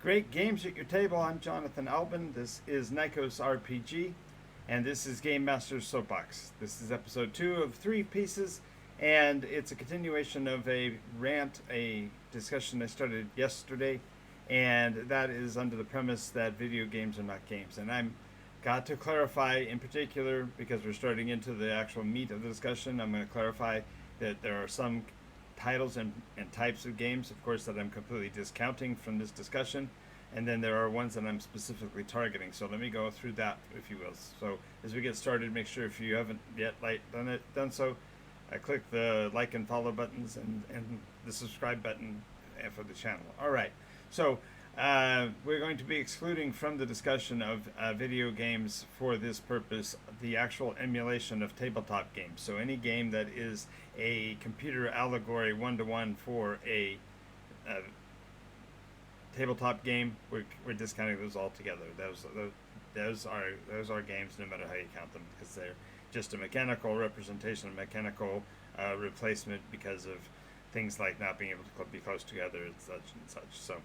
Great games at your table. I'm Jonathan Albin. This is Nikos RPG, and this is Game Master's Soapbox. This is episode 2 of 3 pieces, and it's a continuation of a rant, a discussion I started yesterday, and that is under the premise that video games are not games. And I'm got to clarify in particular, because we're starting into the actual meat of the discussion, I'm going to clarify that there are some titles and types of games, of course, that I'm completely discounting from this discussion, and then there are ones that I'm specifically targeting. So let me go through that, if you will. So as we get started, make sure if you haven't yet done so, click the like and follow buttons and the subscribe button for the channel. All right. So we're going to be excluding from the discussion of video games for this purpose the actual emulation of tabletop games. So any game that is a computer allegory one-to-one for a tabletop game, we're discounting those altogether. Those are games, no matter how you count them, because they're just a mechanical representation, a mechanical replacement because of things like not being able to be close together and such. So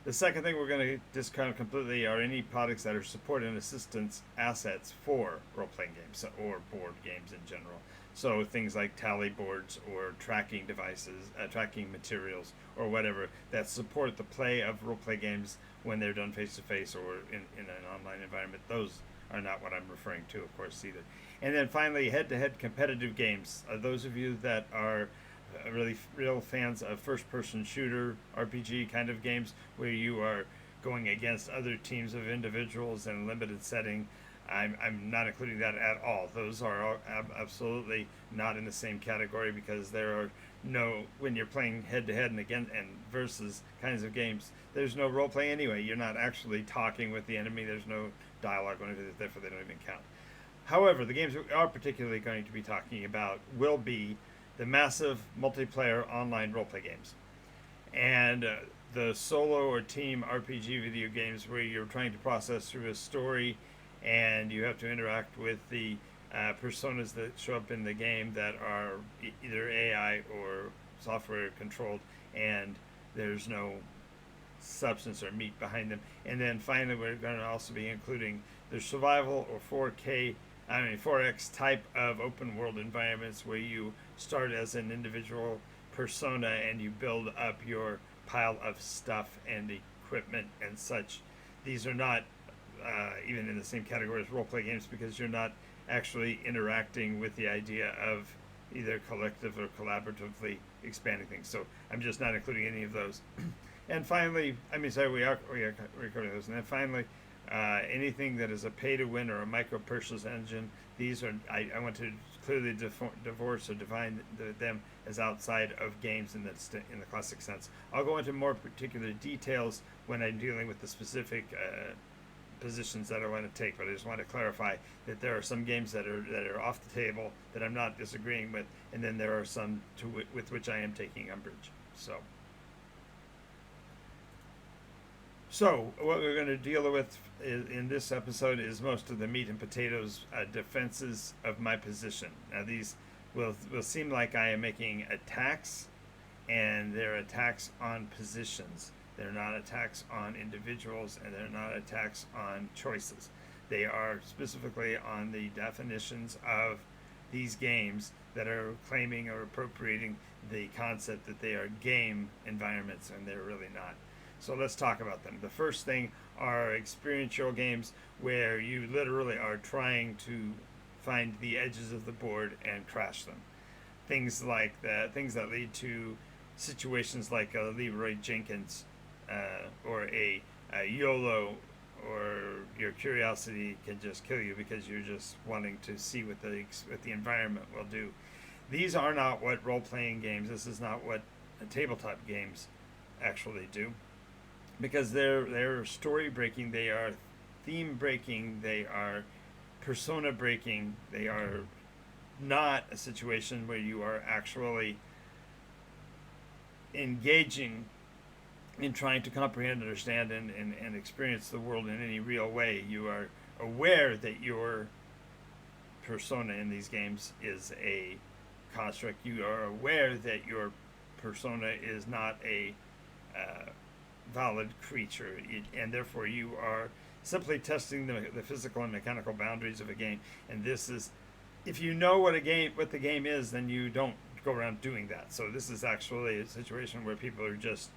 the second thing we're going to discount completely are any products that are support and assistance assets for role-playing games or board games in general. So things like tally boards or tracking devices, tracking materials, or whatever that support the play of role-play games when they're done face-to-face or in an online environment. Those are not what I'm referring to, of course, either. And then finally, head-to-head competitive games. Those of you that are really real fans of first-person shooter RPG kind of games where you are going against other teams of individuals in a limited setting, I'm not including that at all. Those are absolutely not in the same category, because there are no, when you're playing head-to-head and again and versus kinds of games, there's no role play anyway. You're not actually talking with the enemy. There's no dialogue or anything, therefore they don't even count. However, the games we are particularly going to be talking about will be the massive multiplayer online roleplay games, and the solo or team RPG video games where you're trying to process through a story and you have to interact with the personas that show up in the game that are either AI or software controlled, and there's no substance or meat behind them. And then finally, we're going to also be including the survival or 4X type of open world environments where you start as an individual persona and you build up your pile of stuff and equipment and such. These are not even in the same category as role-play games, because you're not actually interacting with the idea of either collective or collaboratively expanding things. So I'm just not including any of those. And finally, we are recording those. And then finally, anything that is a pay-to-win or a micro-purchase engine, these are, I want to clearly divorce or define them as outside of games in the classic sense. I'll go into more particular details when I'm dealing with the specific positions that I want to take, but I just want to clarify that there are some games that are off the table that I'm not disagreeing with, and then there are some with which I am taking umbrage. So what we're going to deal with in this episode is most of the meat and potatoes defenses of my position. Now these will seem like I am making attacks, and they're attacks on positions. They're not attacks on individuals, and they're not attacks on choices. They are specifically on the definitions of these games that are claiming or appropriating the concept that they are game environments, and they're really not. So let's talk about them. The first thing are experiential games where you literally are trying to find the edges of the board and crash them. Things like that, things that lead to situations like a Leroy Jenkins or a YOLO, or your curiosity can just kill you because you're just wanting to see what the environment will do. These are not what role-playing games, this is not what tabletop games actually do, because they're story breaking, they are theme breaking, they are persona breaking. They are not a situation where you are actually engaging in trying to comprehend, understand, and experience the world in any real way. You are aware that your persona in these games is a construct. You are aware that your persona is not a valid creature, and therefore you are simply testing the physical and mechanical boundaries of a game. And this is, if you know what the game is, then you don't go around doing that. So this is actually a situation where people are just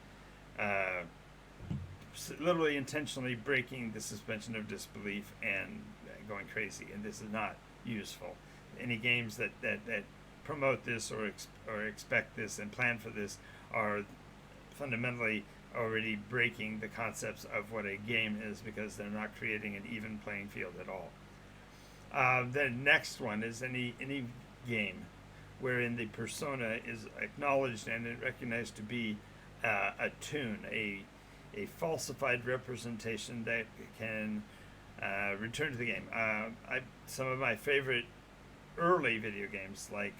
literally intentionally breaking the suspension of disbelief and going crazy, and this is not useful. Any games that promote this or expect this and plan for this are fundamentally already breaking the concepts of what a game is, because they're not creating an even playing field at all. The next one is any game wherein the persona is acknowledged and recognized to be a toon, a falsified representation that can return to the game. Some of my favorite early video games, like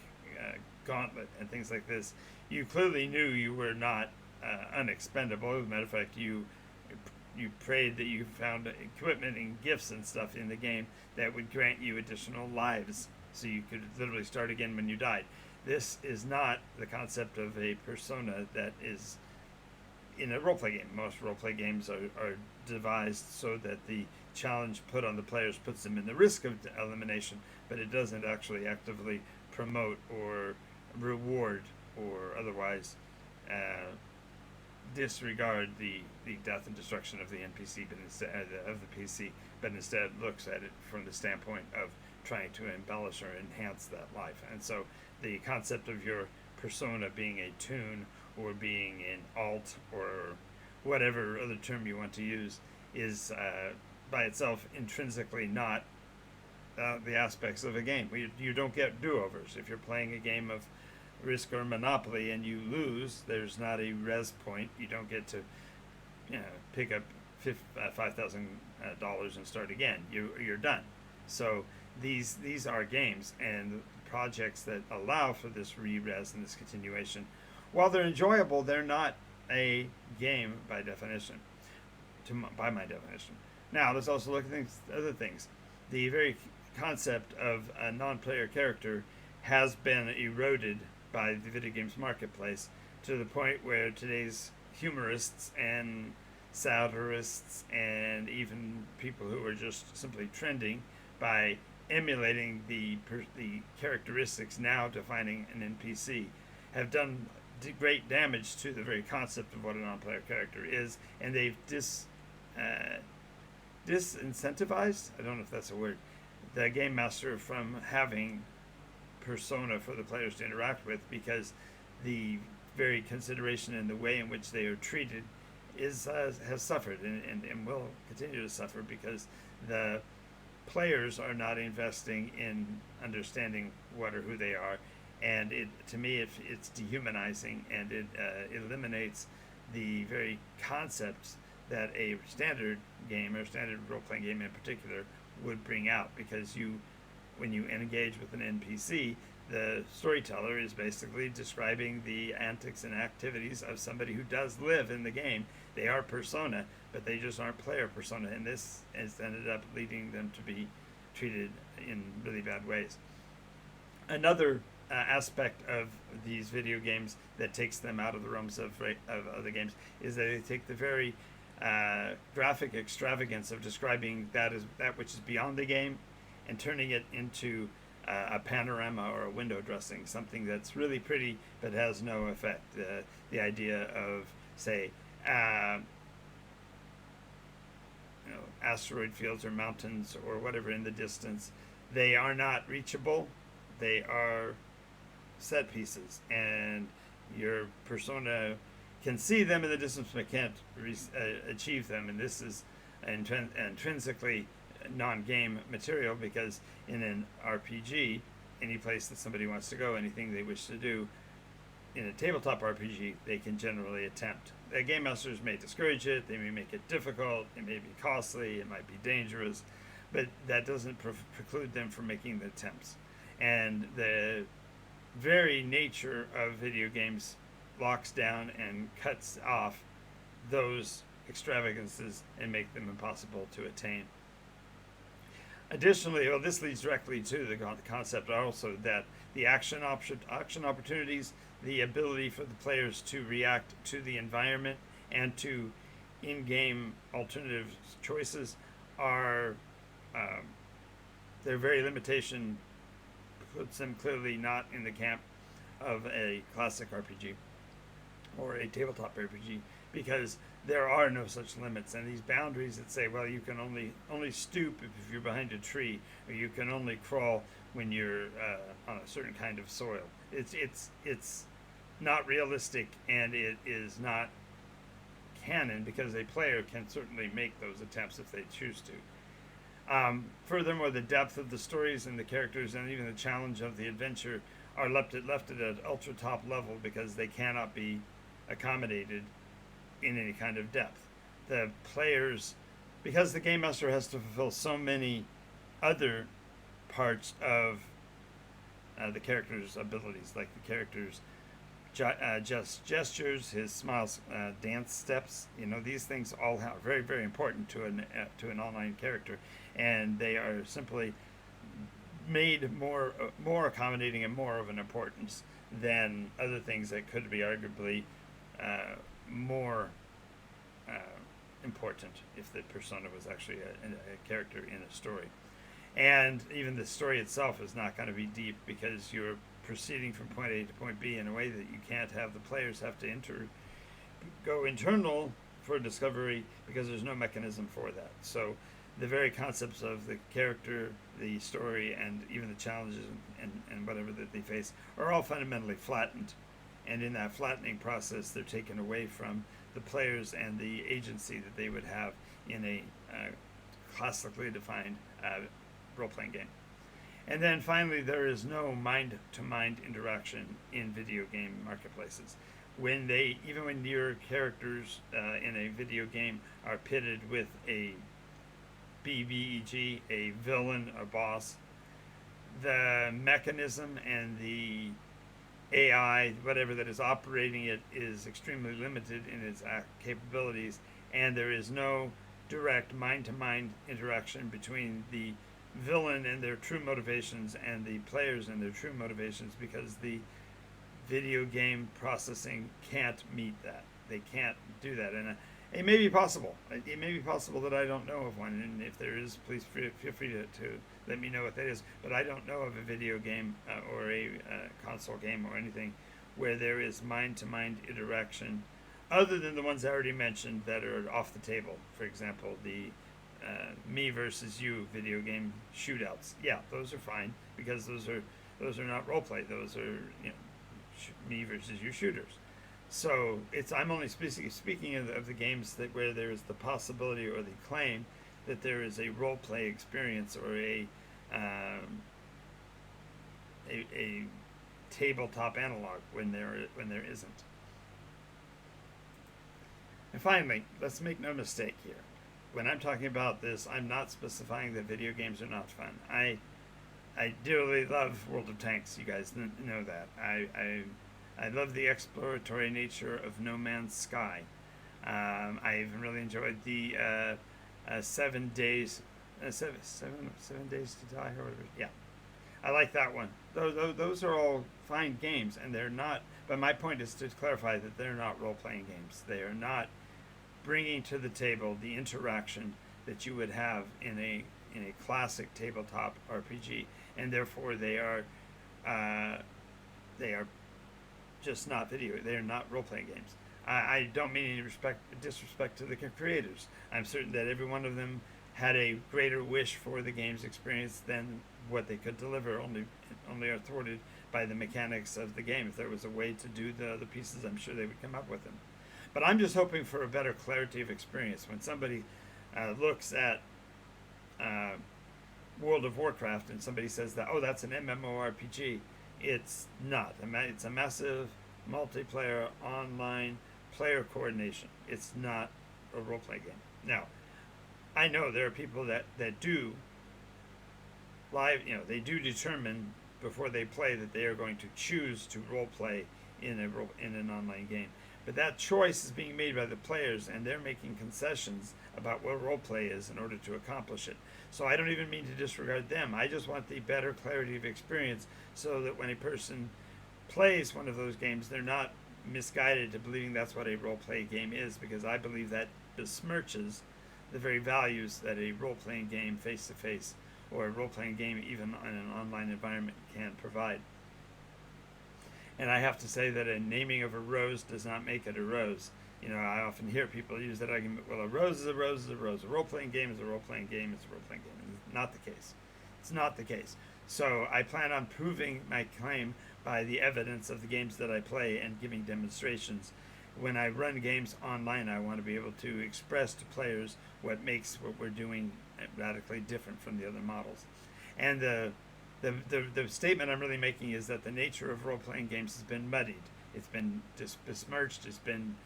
Gauntlet and things like this, you clearly knew you were not unexpendable. As a matter of fact, you prayed that you found equipment and gifts and stuff in the game that would grant you additional lives, so you could literally start again when you died. This is not the concept of a persona that is in a role-play game. Most role-play games are devised so that the challenge put on the players puts them in the risk of elimination, but it doesn't actually actively promote or reward or otherwise disregard the death and destruction of the NPC, but instead of the PC, but instead looks at it from the standpoint of trying to embellish or enhance that life. And so the concept of your persona being a toon or being an alt or whatever other term you want to use is by itself intrinsically not the aspects of a game. You don't get do-overs. If you're playing a game of Risk or Monopoly and you lose, there's not a res point. You don't get to pick up $5,000 and start again. You're done. So these are games, and projects that allow for this re-res and this continuation, while they're enjoyable, they're not a game by definition, by my definition. Now, let's also look at other things. The very concept of a non-player character has been eroded by the video games marketplace to the point where today's humorists and satirists and even people who are just simply trending by emulating the characteristics now defining an NPC have done great damage to the very concept of what a non-player character is, and they've disincentivized, I don't know if that's a word, the game master from having persona for the players to interact with, because the very consideration and the way in which they are treated has suffered and will continue to suffer, because the players are not investing in understanding what or who they are, and to me it's dehumanizing, and it eliminates the very concepts that a standard game or standard role-playing game in particular would bring out, because when you engage with an NPC, the storyteller is basically describing the antics and activities of somebody who does live in the game. They are persona, but they just aren't player persona, and this has ended up leading them to be treated in really bad ways. Another aspect of these video games that takes them out of the realms of other games is that they take the very graphic extravagance of describing that which is beyond the game and turning it into a panorama or a window dressing, something that's really pretty but has no effect. The idea of, say, asteroid fields or mountains or whatever in the distance, they are not reachable. They are set pieces, and your persona can see them in the distance but can't achieve them, and this is intrinsically non-game material, because in an RPG, any place that somebody wants to go, anything they wish to do, in a tabletop RPG, they can generally attempt. The game masters may discourage it, they may make it difficult, it may be costly, it might be dangerous, but that doesn't preclude them from making the attempts. And the very nature of video games locks down and cuts off those extravagances and make them impossible to attain. Additionally, this leads directly to the concept also that the action opportunities, the ability for the players to react to the environment and to in-game alternative choices are um, their very limitation puts them clearly not in the camp of a classic RPG or a tabletop RPG, because there are no such limits, and these boundaries that say, well, you can only stoop if you're behind a tree, or you can only crawl when you're on a certain kind of soil. It's not realistic, and it is not canon, because a player can certainly make those attempts if they choose to. Furthermore, the depth of the stories and the characters, and even the challenge of the adventure, are left at an ultra top level because they cannot be accommodated in any kind of depth. The players, because the game master has to fulfill so many other parts of the character's abilities, like the character's just gestures, his smiles, dance steps. These things all are very, very important to an online character, and they are simply made more accommodating and more of an importance than other things that could be arguably more uh, important if the persona was actually a character in a story. And even the story itself is not going to be deep, because you're proceeding from point A to point B in a way that you can't have the players have to go internal for discovery, because there's no mechanism for that. So the very concepts of the character, the story, and even the challenges and whatever that they face are all fundamentally flattened. And in that flattening process, they're taken away from the players and the agency that they would have in a classically defined role-playing game. And then finally, there is no mind-to-mind interaction in video game marketplaces. Even when your characters in a video game are pitted with a BBEG, a villain, a boss, the mechanism and the AI, whatever that is operating it, is extremely limited in its capabilities, and there is no direct mind-to-mind interaction between the villain and their true motivations and the players and their true motivations, because the video game processing can't meet that. They can't do that, and it may be possible. It may be possible that I don't know of one, and if there is, please feel free to let me know what that is. But I don't know of a video game or a console game or anything where there is mind-to-mind interaction, other than the ones I already mentioned that are off the table. For example, the me versus you video game shootouts. Yeah, those are fine, because those are not role play. Those are me versus you shooters. So I'm only speaking of the games where there is the possibility or the claim that there is a role play experience or a tabletop analog when there isn't. And finally, let's make no mistake here. When I'm talking about this, I'm not specifying that video games are not fun. I dearly love World of Tanks. You guys know that. I love the exploratory nature of No Man's Sky. I even really enjoyed the 7 days, 7 days to die, or whatever. Yeah, I like that one. Those are all fine games, and they're not. But my point is to clarify that they're not role-playing games. They are not bringing to the table the interaction that you would have in a classic tabletop RPG, and therefore they are just not video. They are not role-playing games. I don't mean any disrespect to the creators. I'm certain that every one of them had a greater wish for the game's experience than what they could deliver. Only are thwarted by the mechanics of the game. If there was a way to do the other pieces, I'm sure they would come up with them. But I'm just hoping for a better clarity of experience. When somebody looks at World of Warcraft and somebody says that, oh, that's an MMORPG, it's not. It's a massive multiplayer online player coordination. It's not a role-play game. Now, I know there are people that do live, they do determine before they play that they are going to choose to role-play in an online game. But that choice is being made by the players, and they're making concessions about what role-play is in order to accomplish it. So I don't even mean to disregard them. I just want the better clarity of experience, so that when a person plays one of those games, they're not misguided to believing that's what a role-play game is, because I believe that besmirches the very values that a role-playing game face-to-face or a role-playing game even in an online environment can provide. And I have to say that a naming of a rose does not make it a rose. You know, I often hear people use that argument, well, a rose is a rose is a rose. A role-playing game is a role-playing game, it's a role-playing game. It's not the case. It's not the case. So I plan on proving my claim by the evidence of the games that I play and giving demonstrations. When I run games online, I want to be able to express to players what makes what we're doing radically different from the other models. And the statement I'm really making is that the nature of role-playing games has been muddied. It's been besmirched. It's been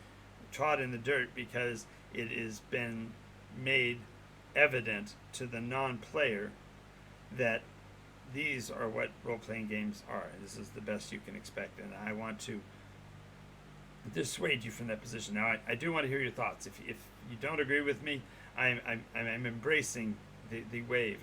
trod in the dirt because it has been made evident to the non-player that these are what role-playing games are. This is the best you can expect, and I want to dissuade you from that position. Now, I do want to hear your thoughts. If you don't agree with me, I'm embracing the wave.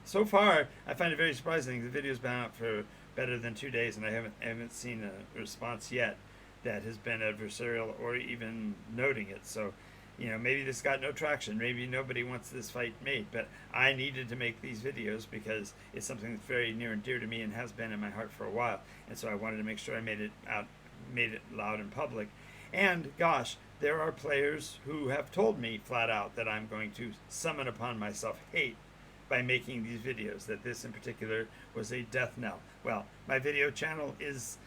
So far, I find it very surprising. The video's been out for better than 2 days, and I haven't seen a response yet that has been adversarial or even noting it. So, you know, maybe this got no traction. Maybe nobody wants this fight made. But I needed to make these videos because it's something that's very near and dear to me and has been in my heart for a while. And so I wanted to make sure I made it loud in public. And gosh, there are players who have told me flat out that I'm going to summon upon myself hate by making these videos, that this in particular was a death knell. Well, my video channel is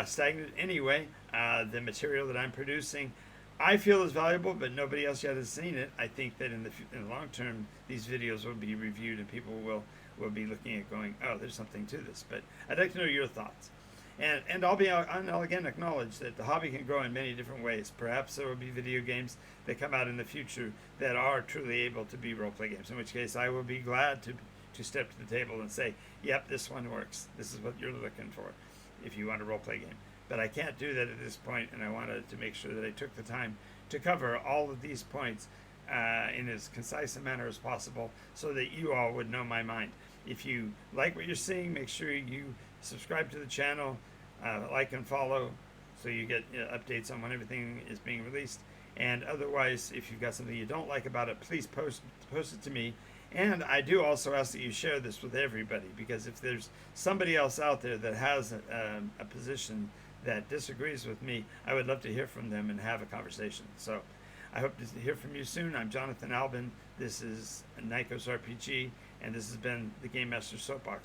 stagnant anyway. The material that I'm producing I feel is valuable, but nobody else yet has seen it. I think that in the long term, these videos will be reviewed and people will be looking at going, oh, there's something to this. But I'd like to know your thoughts. And I'll again acknowledge that the hobby can grow in many different ways. Perhaps there will be video games that come out in the future that are truly able to be role-play games, in which case I will be glad to step to the table and say, yep, this one works. This is what you're looking for if you want a role-play game. But I can't do that at this point, and I wanted to make sure that I took the time to cover all of these points in as concise a manner as possible so that you all would know my mind. If you like what you're seeing, make sure you subscribe to the channel, like and follow so you get updates on when everything is being released. And otherwise, if you've got something you don't like about it, please post it to me. And I do also ask that you share this with everybody, because if there's somebody else out there that has a position that disagrees with me, I would love to hear from them and have a conversation. So I hope to hear from you soon. I'm Jonathan Albin. This is Nikos RPG, and this has been the Game Master Soapbox.